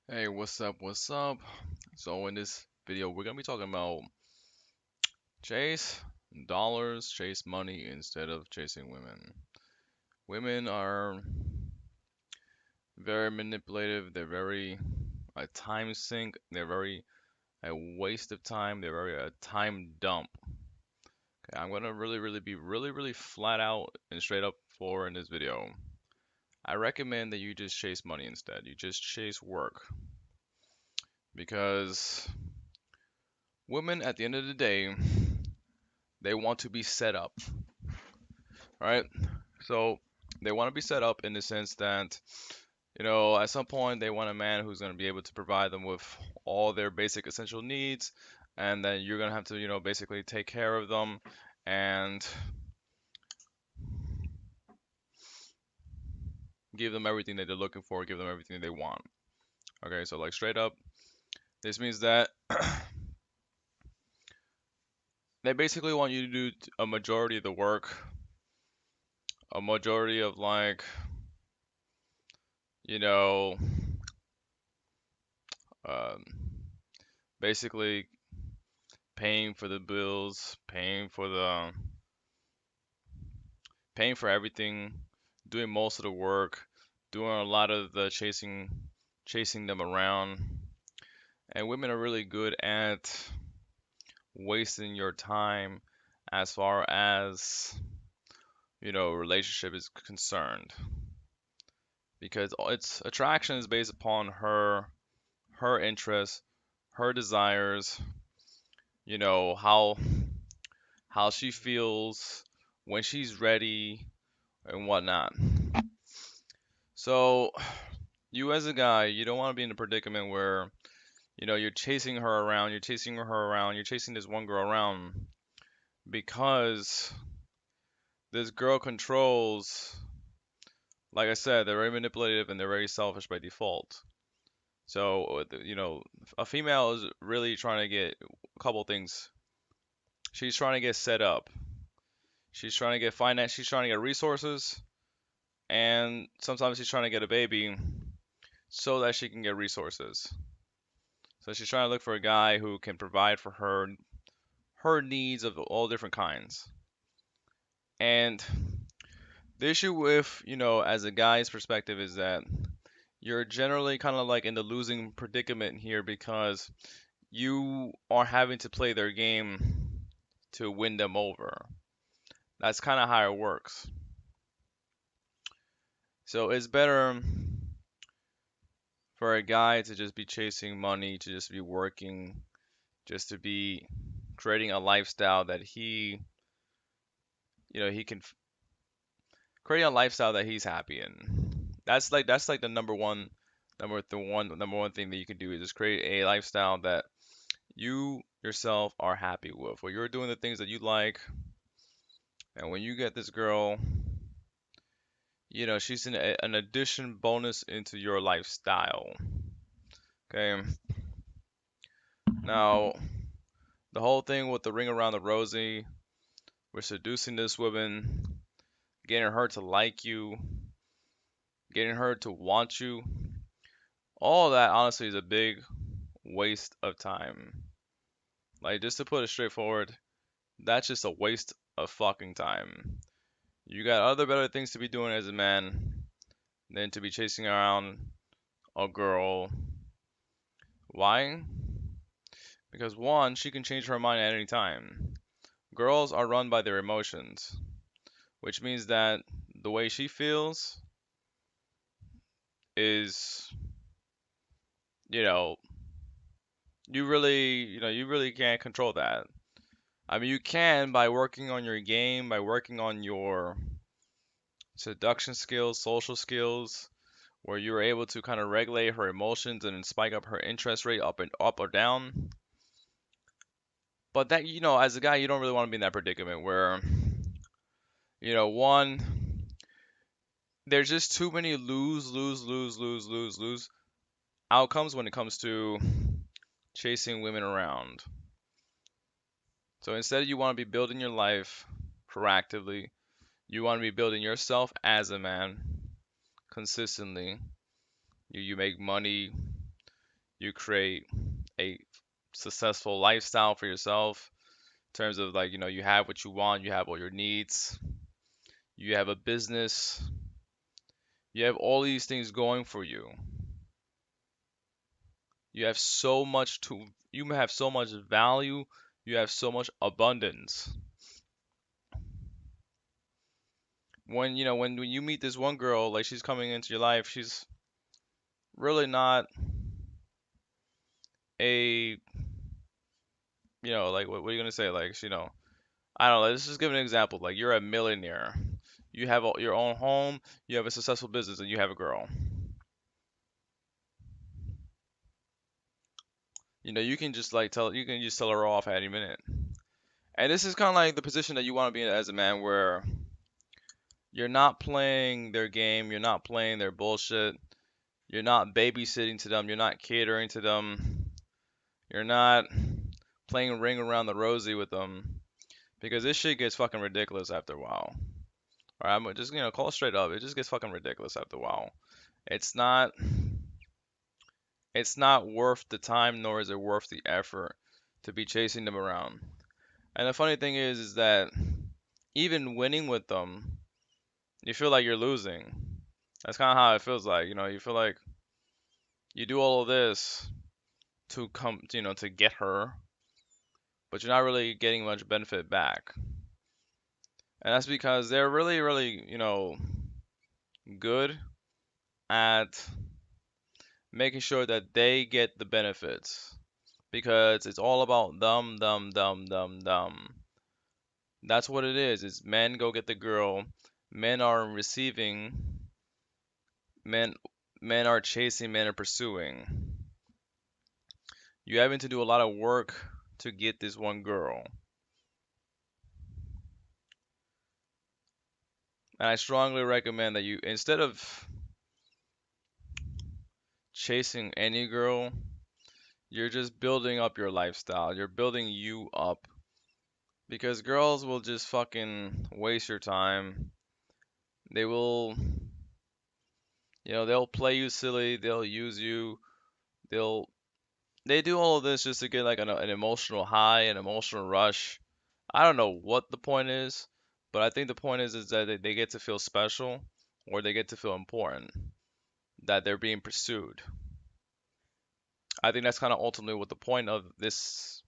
Hey, what's up? What's up? So in this video, we're gonna be talking about chase dollars, chase money instead of chasing women. Women are very manipulative. They're very a time sink. They're very a waste of time. They're very a time dump. Okay, I'm gonna really be really flat out and straight up for in this video. I recommend that you just chase money instead. You just chase work because women at the end of the day they want to be set up, right? So they want to be set up in the sense that, at some point they want a man who's going to be able to provide them with all their basic essential needs, and then you're going to have to, basically take care of them and give them everything that they're looking for, give them everything they want. Okay, so like straight up, this means that they basically want you to do a majority of the work, a majority of like, you know, um, basically paying for the bills, paying for everything, doing most of the work, doing a lot of the chasing them around. And women are really good at wasting your time as far as, relationship is concerned. Because its attraction is based upon her interests, her desires, you know, how how she feels when she's ready and whatnot. So, you as a guy, you don't want to be in a predicament where, you're chasing her around, you're chasing her around, you're chasing this one girl around because this girl controls, like I said, they're very manipulative and they're very selfish by default. So, a female is really trying to get a couple things. She's trying to get set up. She's trying to get finance. She's trying to get resources, and sometimes she's trying to get a baby so that she can get resources. So she's trying to look for a guy who can provide for her needs of all different kinds. And the issue with, as a guy's perspective is that you're generally kind of like in the losing predicament here because you are having to play their game to win them over. That's kind of how it works. So it's better for a guy to just be chasing money, to just be working, just to be creating a lifestyle that he can creating a lifestyle that he's happy in. That's like the number one thing that you can do is just create a lifestyle that you yourself are happy with, where you're doing the things that you like, and when you get this girl, she's an addition bonus into your lifestyle. Okay. Now, the whole thing with the ring around the rosy, we're seducing this woman, getting her to like you, getting her to want you. All of that honestly is a big waste of time. Like, just to put it straightforward, that's just a waste of fucking time. You got other better things to be doing as a man than to be chasing around a girl. Why? Because one, she can change her mind at any time. Girls are run by their emotions, which means that the way she feels is, you know, you really can't control that. I mean, you can by working on your game, by working on your seduction skills, social skills, where you're able to kind of regulate her emotions and spike up her interest rate up or down. But that, as a guy, you don't really want to be in that predicament where, one, there's just too many lose outcomes when it comes to chasing women around. So instead, you want to be building your life proactively. You want to be building yourself as a man consistently. You make money. You create a successful lifestyle for yourself in terms of like, you have what you want, you have all your needs, you have a business, you have all these things going for you. You have so much to, you have so much value, you have so much abundance. When you meet this one girl, like she's coming into your life, she's really not a, like what are you gonna say? Like, I don't know. Let's just give an example. Like you're a millionaire, you have your own home, you have a successful business, and you have a girl. You can just like you can just tell her off at any minute. And this is kind of like the position that you want to be in as a man, where you're not playing their game, you're not playing their bullshit, you're not babysitting to them, you're not catering to them, you're not playing ring around the rosy with them, because this shit gets fucking ridiculous after a while. All right, I'm just call it straight up. It just gets fucking ridiculous after a while. It's not it's not worth the time, nor is it worth the effort to be chasing them around. And the funny thing is that even winning with them, you feel like you're losing. That's kind of how it feels like. You feel like you do all of this to come, to get her, but you're not really getting much benefit back. And that's because they're really, really, good at making sure that they get the benefits. Because it's all about them, them, them, them, them. That's what it is. It's men go get the girl, men are receiving, men men are chasing, men are pursuing. You're having to do a lot of work to get this one girl. And I strongly recommend that you, instead of chasing any girl, you're just building up your lifestyle. You're building you up. Because girls will just fucking waste your time. They will, they'll play you silly. They'll use you. They'll, they do all of this just to get like an emotional high, an emotional rush. I don't know what the point is, but I think the point is that they get to feel special, or they get to feel important, that they're being pursued. I think that's kind of ultimately what the point of this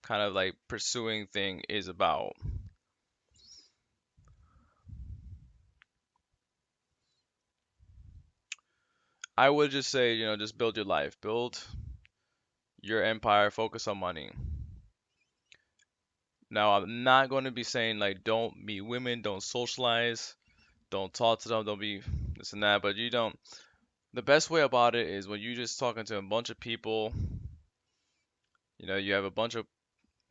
kind of like pursuing thing is about. I would just say, just build your life, build your empire, focus on money. Now, I'm not going to be saying like don't meet women, don't socialize, don't talk to them, don't be this and that, but you don't. The best way about it is when you just talking to a bunch of people, you have a bunch of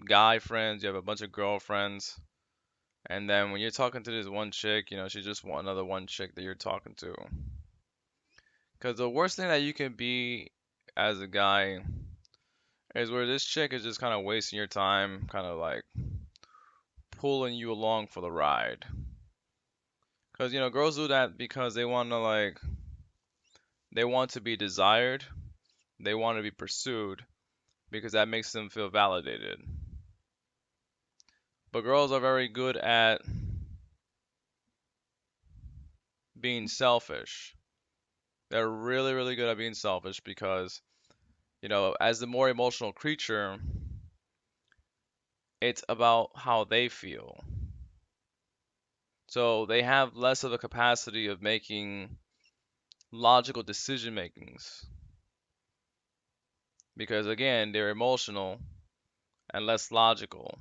guy friends, you have a bunch of girlfriends, and then when you're talking to this one chick, she's just another one chick that you're talking to. Because the worst thing that you can be as a guy is where this chick is just kind of wasting your time, kind of like pulling you along for the ride. Because, girls do that because they want to be desired, they want to be pursued, because that makes them feel validated. But girls are very good at being selfish. They're really, really good at being selfish because, as the more emotional creature, it's about how they feel. So they have less of a capacity of making logical decision makings because, again, they're emotional and less logical,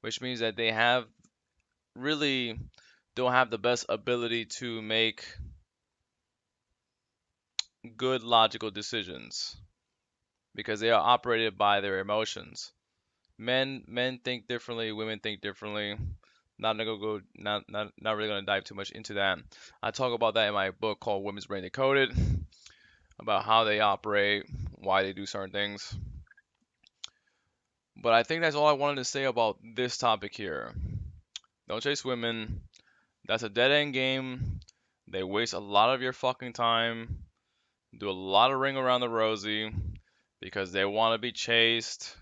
which means that they have really don't have the best ability to make good logical decisions because they are operated by their emotions. Men think differently, women think differently. Not really gonna dive too much into that. I talk about that in my book called Women's Brain Decoded, about how they operate, why they do certain things. But I think that's all I wanted to say about this topic here. Don't chase women. That's a dead end game. They waste a lot of your fucking time. do a lot of ring around the rosy because they want to be chased.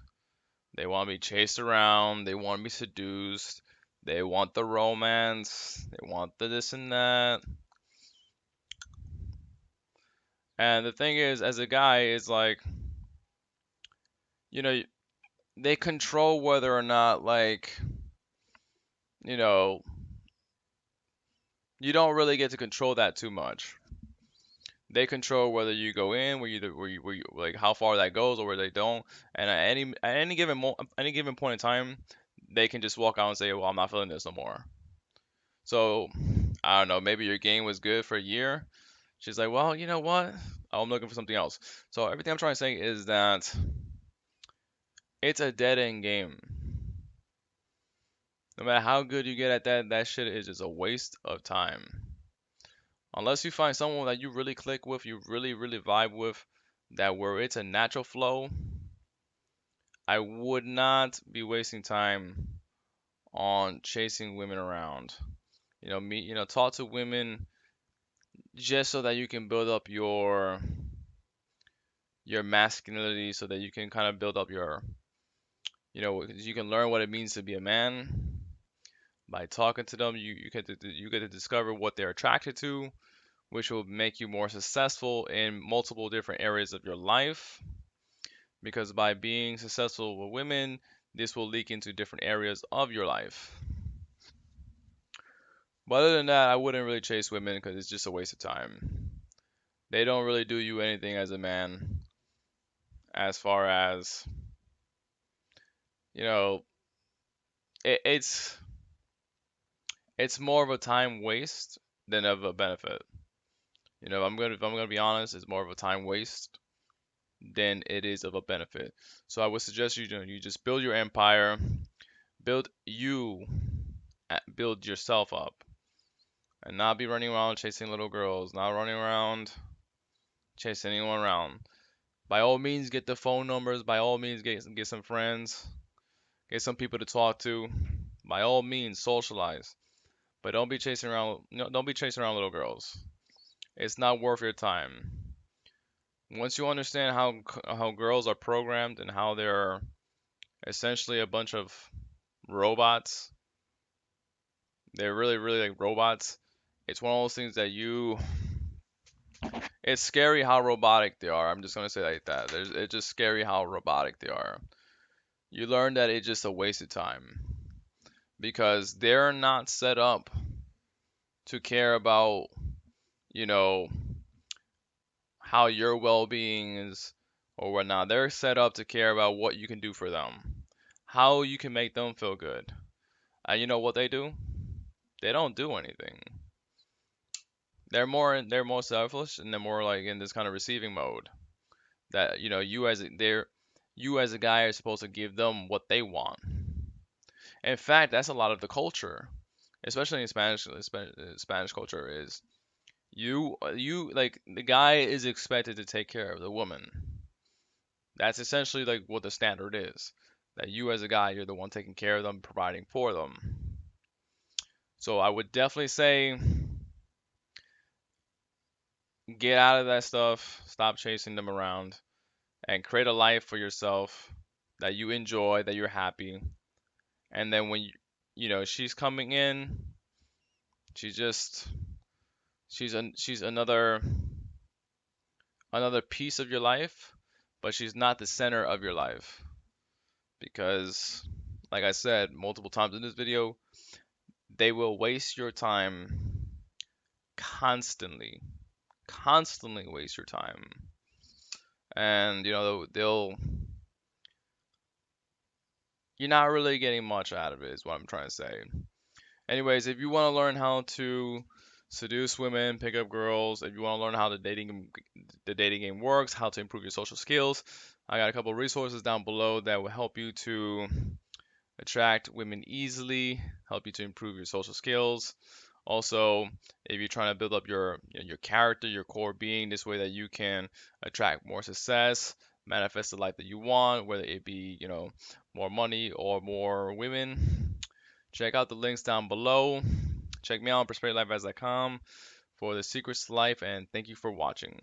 They want to be chased around. They want to be seduced. They want the romance. They want the this and that. And the thing is, as a guy, is like, you know, they control whether or not, like, you know, you don't really get to control that too much. They control whether you go in, where you like how far that goes, or where they don't. And any given point in time, they can just walk out and say, "Well, I'm not feeling this no more." So I don't know. Maybe your game was good for a year. She's like, "Well, you know what? I'm looking for something else." So everything I'm trying to say is that it's a dead end game. No matter how good you get at that, that shit is just a waste of time. Unless you find someone that you really click with, you really, really vibe with, that where it's a natural flow, I would not be wasting time on chasing women around. Talk to women just so that you can build up your masculinity, so that you can kind of build up you can learn what it means to be a man by talking to them. You get to discover what they're attracted to, which will make you more successful in multiple different areas of your life. Because by being successful with women, this will leak into different areas of your life. But other than that, I wouldn't really chase women because it's just a waste of time. They don't really do you anything as a man, as far as, you know, it's more of a time waste than of a benefit. If I'm gonna be honest, it's more of a time waste than it is of a benefit. So I would suggest you just build your empire, build you, build yourself up, and not be running around chasing little girls, not running around chasing anyone around. By all means, get the phone numbers. By all means, get some friends, get some people to talk to. By all means, socialize. But don't be chasing around. No, don't be chasing around little girls. It's not worth your time. Once you understand how girls are programmed and how they're essentially a bunch of robots, they're really, really like robots. It's one of those things that it's scary how robotic they are. I'm just gonna say it like that. It's just scary how robotic they are. You learn that it's just a waste of time because they're not set up to care about, you know, how your well-being is or whatnot. They're set up to care about what you can do for them, how you can make them feel good. And you know what they do? They don't do anything. They're more selfish, and they're more like in this kind of receiving mode. That you as a guy are supposed to give them what they want. In fact, that's a lot of the culture, especially in Spanish culture is you like the guy is expected to take care of the woman. That's essentially like what the standard is. That you as a guy, you're the one taking care of them, providing for them. So I would definitely say get out of that stuff, stop chasing them around, and create a life for yourself that you enjoy, that you're happy. And then when she's coming in, she's just she's another piece of your life, but she's not the center of your life because, like I said multiple times in this video, they will waste your time constantly, constantly waste your time, and they'll you're not really getting much out of it, is what I'm trying to say. Anyways, if you want to learn how to seduce women, pick up girls, if you want to learn how the dating game works, how to improve your social skills, I got a couple resources down below that will help you to attract women easily, help you to improve your social skills. Also, if you're trying to build up your character, your core being, this way that you can attract more success, manifest the life that you want, whether it be, more money or more women. Check out the links down below. Check me out on perspectivelife.com for the secrets to life, and thank you for watching.